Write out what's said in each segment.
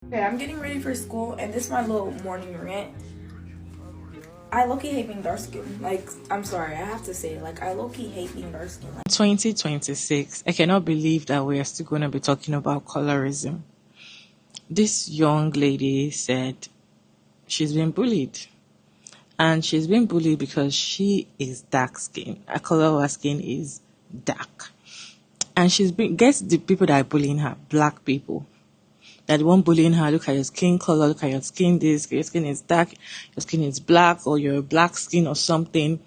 Okay, I'm getting ready for school, and this is my little morning rant. I low-key hate being dark skin. Like, I'm sorry, I have to say, like, I low-key hate being dark skin. 2026, I cannot believe that we are still going to be talking about colorism. This young lady said she's been bullied. And she's been bullied because she is dark skinned. Her color of her skin is dark. And guess the people that are bullying her, black people. That the one bullying her, look at your skin color, look at your skin this, your skin is dark, your skin is black, or you're black skin or something.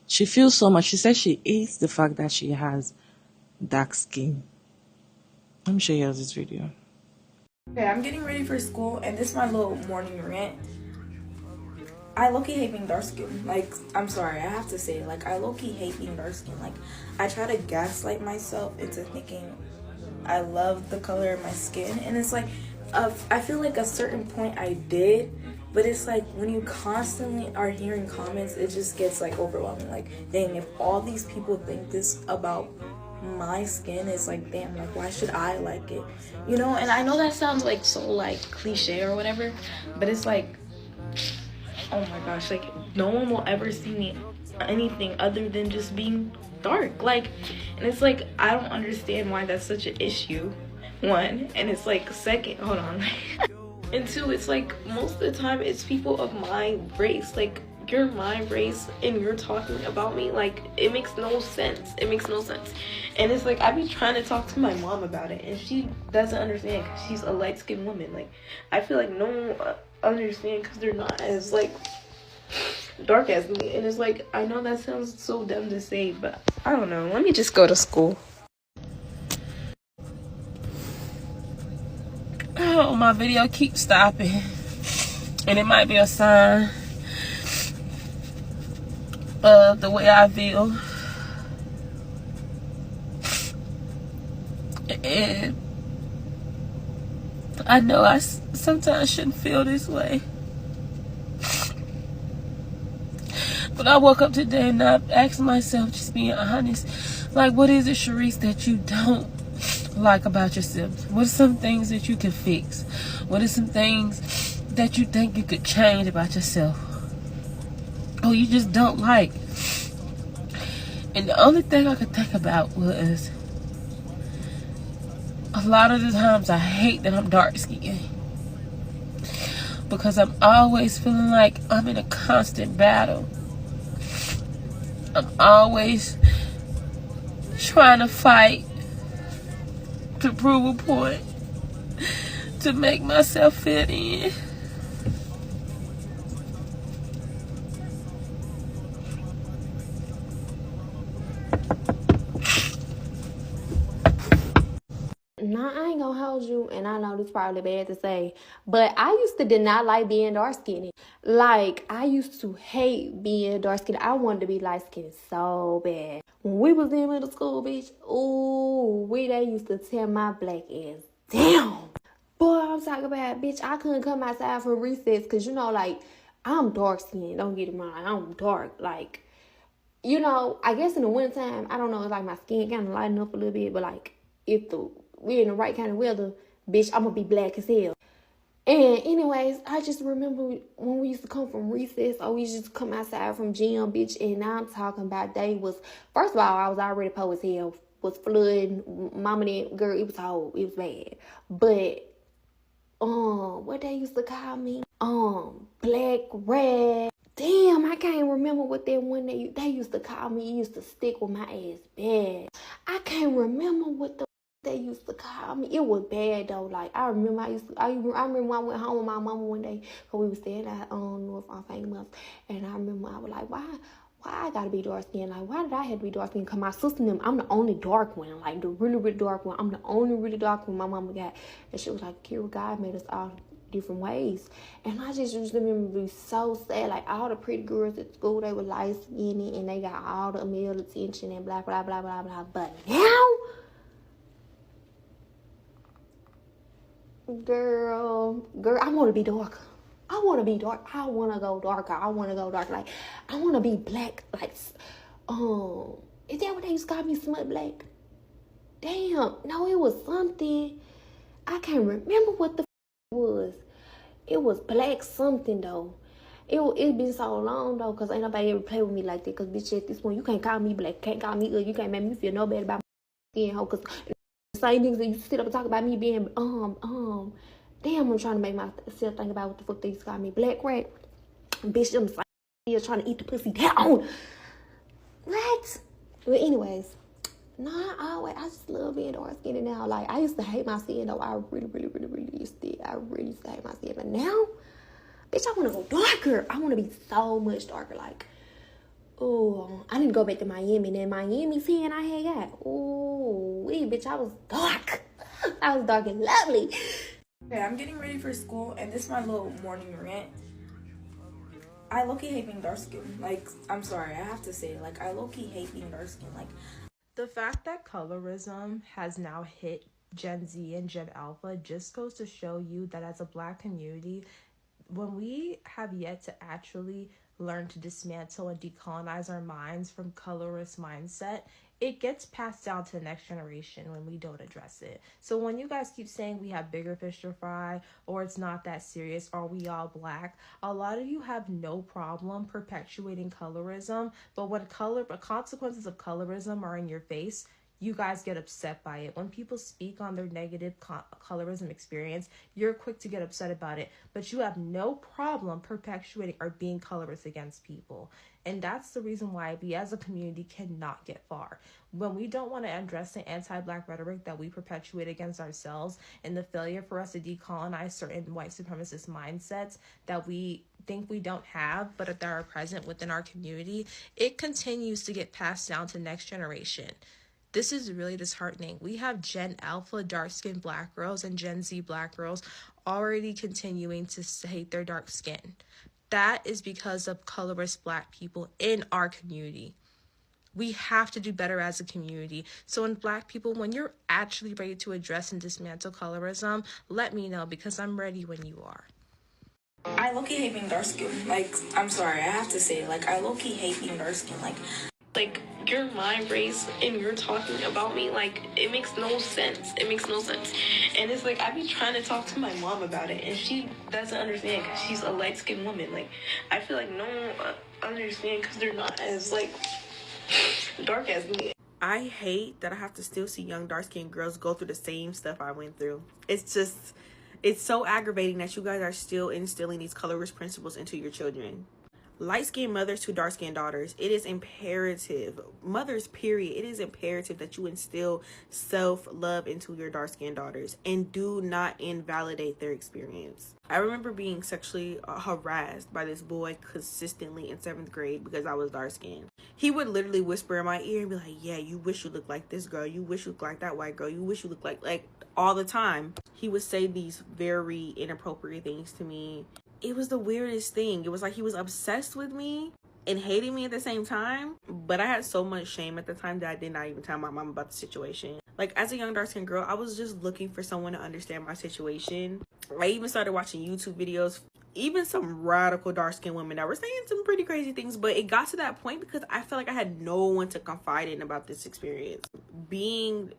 She feels so much. She says she hates the fact that she has dark skin. Let me show you this video. Okay, I'm getting ready for school, and this is my little morning rant. I low-key hate being dark skin. Like, I'm sorry, I have to say, like, I low-key hate being dark skin. Like, I try to gaslight myself into thinking I love the color of my skin, and it's like, I feel like a certain point I did, but it's like when you constantly are hearing comments, it just gets like overwhelming. Like, dang, if all these people think this about my skin, it's like, damn, like, why should I like it? You know? And I know that sounds like so like cliche or whatever, but it's like, oh my gosh, like, no one will ever see me anything other than just being dark. Like, and it's like, I don't understand why that's such an issue, one. And it's like, second, hold on. And two, it's like, most of the time it's people of my race. Like, you're my race and you're talking about me. Like, it makes no sense. It makes no sense. And it's like, I be trying to talk to my mom about it, and she doesn't understand because she's a light-skinned woman. Like, I feel like no one understand because they're not as like dark as me. And it's like, I know that sounds so dumb to say, but I don't know. Let me just go to school. Oh, my video keeps stopping, and it might be a sign of the way I feel. And I know I sometimes shouldn't feel this way, but I woke up today and I asked myself, just being honest, like, what is it, Sharice, that you don't like about yourself? What are some things that you can fix? What are some things that you think you could change about yourself, or you just don't like? And the only thing I could think about was, a lot of the times I hate that I'm dark skinned, because I'm always feeling like I'm in a constant battle. I'm always trying to fight to prove a point, to make myself fit in. Nah, I ain't gonna hold you, and I know this is probably bad to say, but I used to did not like being dark skinned. Like, I used to hate being dark skinned. I wanted to be light skinned so bad. When we was in middle school, bitch, ooh, they used to tear my black ass down. Boy, I'm talking about, bitch, I couldn't come outside for recess, because, you know, like, I'm dark skinned, don't get it wrong, I'm dark, like, you know, I guess in the wintertime, I don't know, it's like my skin kind of lighten up a little bit, but like, if we're in the right kind of weather, bitch, I'm gonna be black as hell. And anyways, I just remember when we used to come from recess, or we used to come outside from gym, bitch, and now I'm talking about first of all, I was already poor as hell, was flooding, mama and girl, it was hot, it was bad. But, what they used to call me, black rat. Damn, I can't remember what that one they used to call me. It used to stick with my ass bad. I can't remember what they used to call me. It was bad though. Like, I remember I remember when I went home with my mama one day, because we was staying at North on Famous, and I remember I was like, why I gotta be dark skinned? Like, why did I have to be dark skinned? Because my sister and them, I'm the only dark one. Like, the really, really dark one. I'm the only really dark one my mama got. And she was like, Kira, God made us all different ways. And I just used to remember being so sad. Like, all the pretty girls at school, they were light skinned, and they got all the male attention and blah, blah, blah, blah, blah. But now, girl, I want to be darker. I want to be dark. I want to go darker. Like, I want to be black. Like, is that what they used to call me, smut black? Damn, no, it was something. I can't remember what the was it was black something though. It been so long though, cause ain't nobody ever play with me like that. Cause bitch, at this point, you can't call me black, can't call me ugly, you can't make me feel no bad about my skin, hoe. Cause the same niggas that you sit up and talk about me being damn, I'm trying to make myself think about what the fuck they used to call me, black rat. Bitch, them still trying to eat the pussy down. What? But anyways, I just love being dark skinned now. Like, I used to hate my skin though. I really used to. I really used to hate my skin. But now, bitch, I want to go darker. I want to be so much darker. Like, oh, I didn't go back to Miami. And then Miami tan I had got. Oh, bitch, I was dark. I was dark and lovely. Okay, I'm getting ready for school, and this is my little morning rant. I low-key hate being dark skinned. Like, I'm sorry, I have to say, like, I low-key hate being dark skinned. Like, the fact that colorism has now hit Gen Z and Gen Alpha just goes to show you that as a Black community, when we have yet to actually learn to dismantle and decolonize our minds from colorist mindset, it gets passed down to the next generation when we don't address it. So when you guys keep saying we have bigger fish to fry, or it's not that serious, or we all Black, a lot of you have no problem perpetuating colorism, but when consequences of colorism are in your face, you guys get upset by it. When people speak on their negative colorism experience, you're quick to get upset about it, but you have no problem perpetuating or being colorist against people. And that's the reason why we as a community cannot get far. When we don't want to address the anti-Black rhetoric that we perpetuate against ourselves and the failure for us to decolonize certain white supremacist mindsets that we think we don't have, but that are present within our community, it continues to get passed down to next generation. This is really disheartening. We have Gen Alpha dark-skinned Black girls and Gen Z Black girls already continuing to hate their dark skin. That is because of colorist Black people in our community. We have to do better as a community. So when Black people, when you're actually ready to address and dismantle colorism, let me know, because I'm ready when you are. I low-key hate being dark skinned. Like, I'm sorry, I have to say, like, I low-key hate being dark skinned. Like, you're my race and you're talking about me, like, it makes no sense. It makes no sense. And it's like, I be trying to talk to my mom about it, and she doesn't understand because she's a light-skinned woman. Like, I feel like no one understands because they're not as, like, dark as me. I hate that I have to still see young dark-skinned girls go through the same stuff I went through. It's so aggravating that you guys are still instilling these colorist principles into your children. Light-skinned mothers to dark-skinned daughters, it is imperative, mothers period, it is imperative that you instill self-love into your dark-skinned daughters and do not invalidate their experience. I remember being sexually harassed by this boy consistently in 7th grade because I was dark-skinned. He would literally whisper in my ear and be like, yeah, you wish you looked like this girl, you wish you looked like that white girl, you wish you looked like all the time. He would say these very inappropriate things to me. It was the weirdest thing. It was like he was obsessed with me and hating me at the same time. But I had so much shame at the time that I did not even tell my mom about the situation. Like, as a young dark-skinned girl, I was just looking for someone to understand my situation. I even started watching YouTube videos, even some radical dark-skinned women that were saying some pretty crazy things. But it got to that point because I felt like I had no one to confide in about this experience. Being,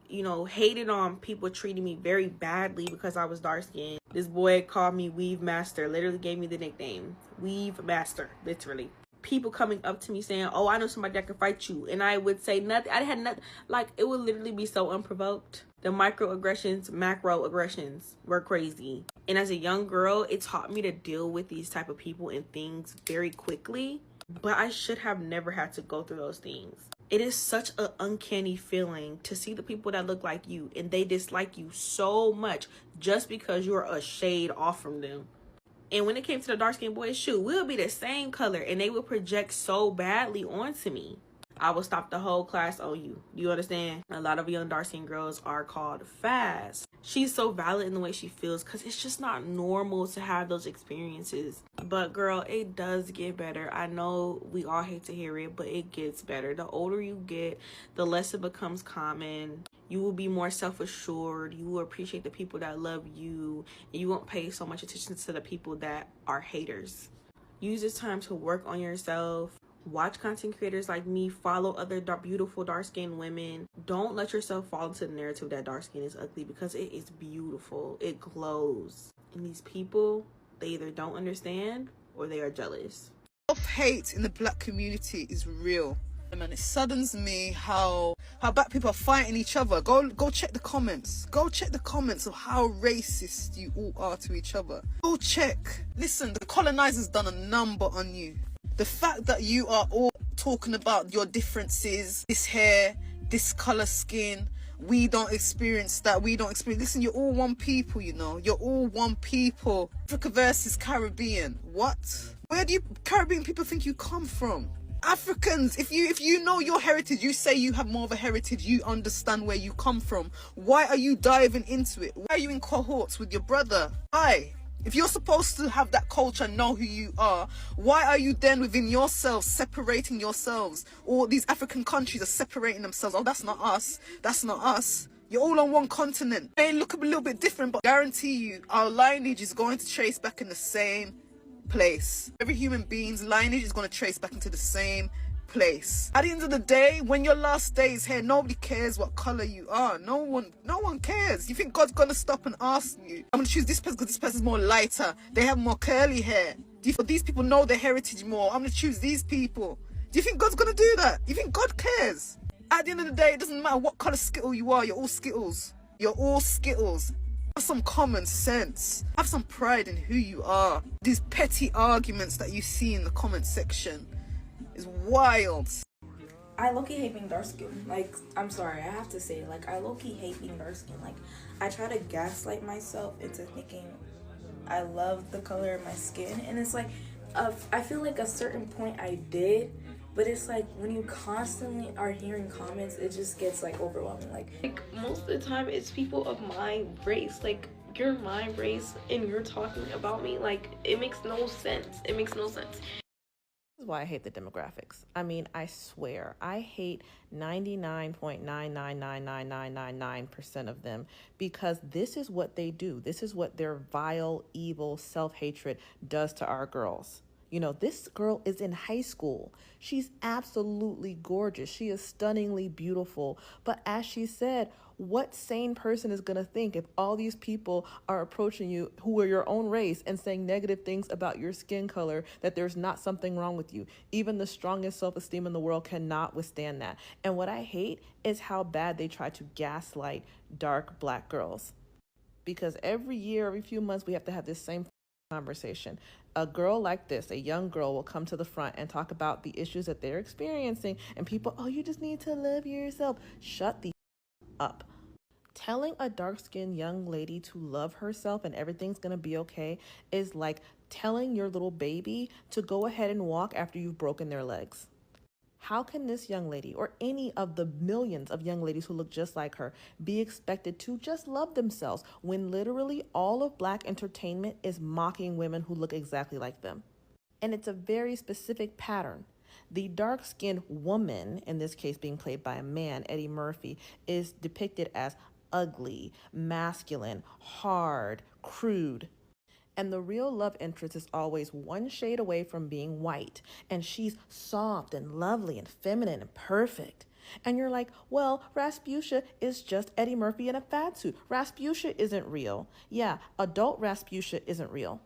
hated on, people treating me very badly because I was dark-skinned. This boy called me Weave Master, literally gave me the nickname. Weave Master, literally. People coming up to me saying, oh, I know somebody that can fight you. And I would say nothing. I had nothing. Like, it would literally be so unprovoked. The microaggressions, macroaggressions were crazy. And as a young girl, it taught me to deal with these type of people and things very quickly. But I should have never had to go through those things. It is such an uncanny feeling to see the people that look like you and they dislike you so much just because you're a shade off from them. And when it came to the dark-skinned boys, shoot, we'll be the same color and they would project so badly onto me. I will stop the whole class on you. You understand? A lot of young dark-skinned girls are called fast. She's so valid in the way she feels because it's just not normal to have those experiences. But girl, it does get better. I know we all hate to hear it, but it gets better. The older you get, the less it becomes common. You will be more self-assured. You will appreciate the people that love you. And you won't pay so much attention to the people that are haters. Use this time to work on yourself. Watch content creators like me, follow other beautiful dark-skinned women. Don't let yourself fall into the narrative that dark skin is ugly because it is beautiful. It glows. And these people, they either don't understand or they are jealous. Self-hate in the black community is real. Man, it saddens me how black people are fighting each other. Go check the comments. Go check the comments of how racist you all are to each other. Go check. Listen, the colonizers done a number on you. The fact that you are all talking about your differences, this hair, this color skin, we don't experience that, we don't experience. Listen, you're all one people, you know. You're all one people. Africa versus Caribbean. What? Where do you Caribbean people think you come from? Africans, if you know your heritage, you say you have more of a heritage, you understand where you come from. Why are you diving into it? Why are you in cohorts with your brother? Why? If you're supposed to have that culture, know who you are, why are you then within yourselves separating yourselves? All these African countries are separating themselves. Oh, that's not us. That's not us. You're all on one continent. They look a little bit different, but I guarantee you our lineage is going to trace back in the same place. Every human being's lineage is going to trace back into the same place. At the end of the day, when your last day is here, nobody cares what color you are. No one cares. You think God's going to stop and ask you, I'm going to choose this person because this person's more lighter, they have more curly hair. These people know their heritage more, I'm going to choose these people. Do you think God's going to do that? You think God cares? At the end of the day, it doesn't matter what color Skittle you are, you're all Skittles. You're all Skittles. Have some common sense. Have some pride in who you are. These petty arguments that you see in the comment section is wild. I low-key hate being dark skin. Like, I'm sorry, I have to say, like, I low-key hate being dark skin. Like, I try to gaslight myself into thinking I love the color of my skin, and it's like, I feel like a certain point I did, but it's like when you constantly are hearing comments, it just gets like overwhelming. Like most of the time it's people of my race. Like, you're my race and you're talking about me. Like, it makes no sense. It makes no sense. This is why I hate the demographics. I mean, I swear, I hate 99.9999999% of them because this is what they do. This is what their vile, evil self-hatred does to our girls. You know, this girl is in high school. She's absolutely gorgeous. She is stunningly beautiful. But as she said, what sane person is going to think if all these people are approaching you who are your own race and saying negative things about your skin color, that there's not something wrong with you? Even the strongest self-esteem in the world cannot withstand that. And what I hate is how bad they try to gaslight dark black girls. Because every year, every few months, we have to have this same conversation. A girl like this, a young girl, will come to the front and talk about the issues that they're experiencing, and people, oh, you just need to love yourself. Shut the up. Telling a dark-skinned young lady to love herself and everything's gonna be okay is like telling your little baby to go ahead and walk after you've broken their legs. How can this young lady, or any of the millions of young ladies who look just like her, be expected to just love themselves when literally all of black entertainment is mocking women who look exactly like them? And it's a very specific pattern. The dark-skinned woman, in this case being played by a man, Eddie Murphy, is depicted as ugly, masculine, hard, crude. And the real love interest is always one shade away from being white. And she's soft and lovely and feminine and perfect. And you're like, well, Rasputia is just Eddie Murphy in a fat suit. Rasputia isn't real. Yeah, adult Rasputia isn't real.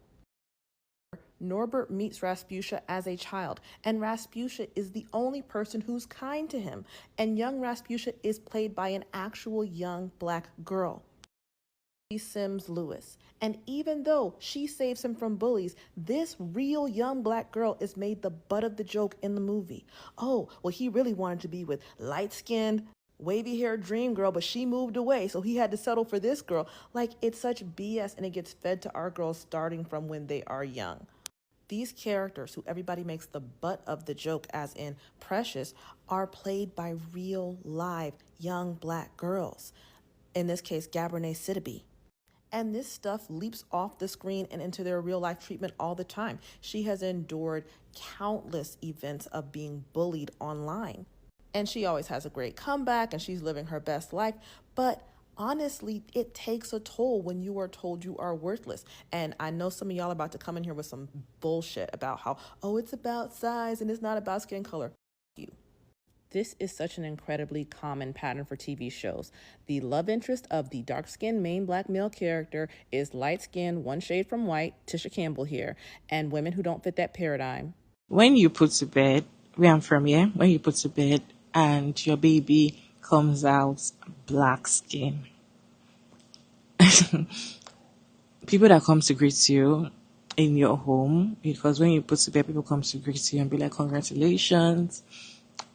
Norbert meets Rasputia as a child, and Rasputia is the only person who's kind to him. And young Rasputia is played by an actual young black girl, Sims Lewis. And even though she saves him from bullies, this real young black girl is made the butt of the joke in the movie. Oh, well, he really wanted to be with light-skinned, wavy-haired dream girl, but she moved away, so he had to settle for this girl. Like, it's such BS, and it gets fed to our girls starting from when they are young. These characters, who everybody makes the butt of the joke, as in Precious, are played by real, live, young black girls. In this case, Gabrielle Sidibe. And this stuff leaps off the screen and into their real life treatment all the time. She has endured countless events of being bullied online. And she always has a great comeback and she's living her best life. But honestly, it takes a toll when you are told you are worthless. And I know some of y'all are about to come in here with some bullshit about how, oh, it's about size and it's not about skin color. You. This is such an incredibly common pattern for TV shows. The love interest of the dark-skinned main black male character is light-skinned, one shade from white, Tisha Campbell here, and women who don't fit that paradigm. When you put to bed, where I'm from, yeah, when you put to bed and your baby comes out black skin, people that come to greet you in your home, because when you put to bed, people come to greet you and be like, congratulations,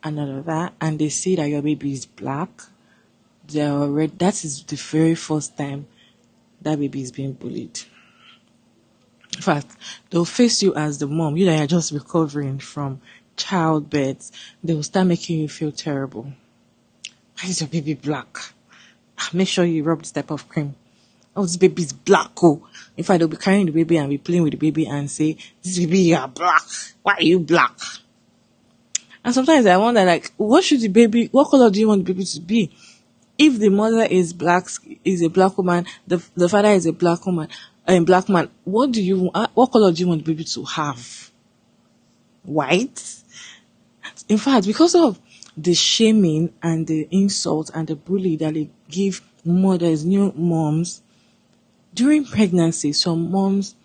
and all of that, and they see that your baby is black, they're already, that is the very first time that baby is being bullied. In fact, they'll face you as the mom, you that are just recovering from childbirth. They will start making you feel terrible. Why is your baby black? Make sure you rub this type of cream. Oh, this baby is black. Oh, in fact, they'll be carrying the baby and be playing with the baby and say, this baby, you are black. Why are you black? And sometimes I wonder, like, what color do you want the baby to be? If the mother is a black woman, the father is a black woman, a black man, what color do you want the baby to have? White? In fact, because of the shaming and the insult and the bully that they give mothers, new moms, during pregnancy, some moms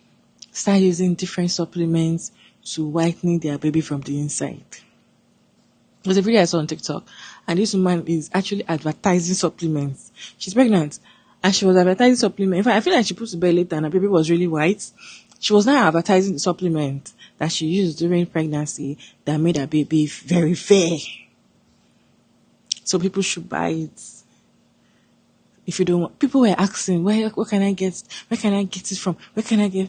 start using different supplements to whitening their baby from the inside. There's a video I saw on TikTok, and this woman is actually advertising supplements. She's pregnant, and she was advertising supplements. In fact, I feel like she put to bed later, and her baby was really white. She was now advertising the supplement that she used during pregnancy that made her baby very fair. So people should buy it. If you don't want, people were asking, what can I get? Where can I get it from? Where can I get?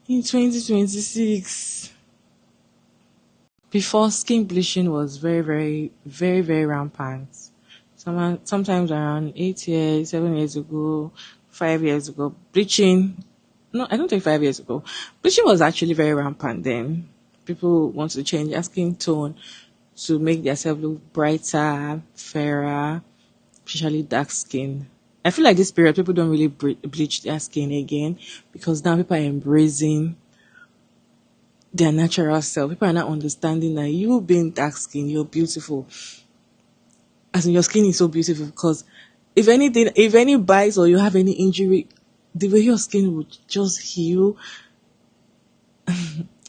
In 2026. Before, skin bleaching was very, very, very, very rampant. Sometimes around 8 years, 7 years ago, 5 years ago, bleaching. No, I don't think 5 years ago. Bleaching was actually very rampant then. People want to change their skin tone to make themselves look brighter, fairer, especially dark skin. I feel like this period, people don't really bleach their skin again because now people are embracing their natural self. People are not understanding that you being dark skin, you're beautiful. As in, your skin is so beautiful because if any bites or you have any injury, the way your skin would just heal.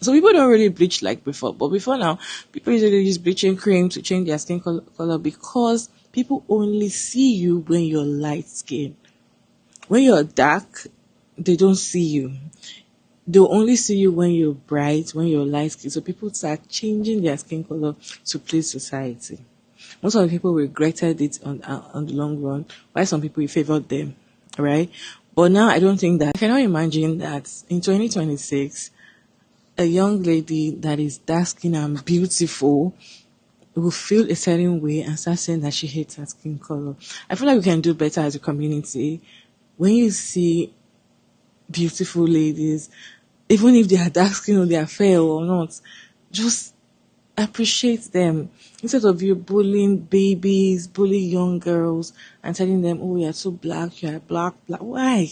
So people don't really bleach like before. But before now, people usually use bleaching cream to change their skin color because people only see you when you're light skin. When you're dark, they don't see you. They'll only see you when you're bright, when you're light skin. So people start changing their skin color to please society. Most of the people regretted it on the long run, while some people favored them, right? But now I don't think that. I cannot imagine that in 2026, a young lady that is dark skin and beautiful will feel a certain way and start saying that she hates her skin color. I feel like we can do better as a community. When you see beautiful ladies, even if they are dark skin or they are fair or not, just appreciate them instead of you bullying babies, bullying young girls and telling them, oh, you're so black, you're black. Why?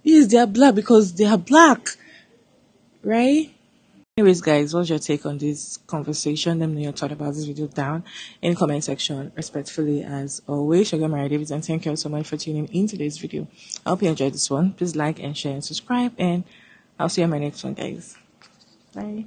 Yes, they are black because they are black, right? Anyways, guys, what's your take on this conversation? Let me know your thought about this video down in the comment section. Respectfully, as always, Sugar Mary Davis, and thank you so much for tuning in today's video. I hope you enjoyed this one. Please like and share and subscribe, and I'll see you on my next one, guys. Bye.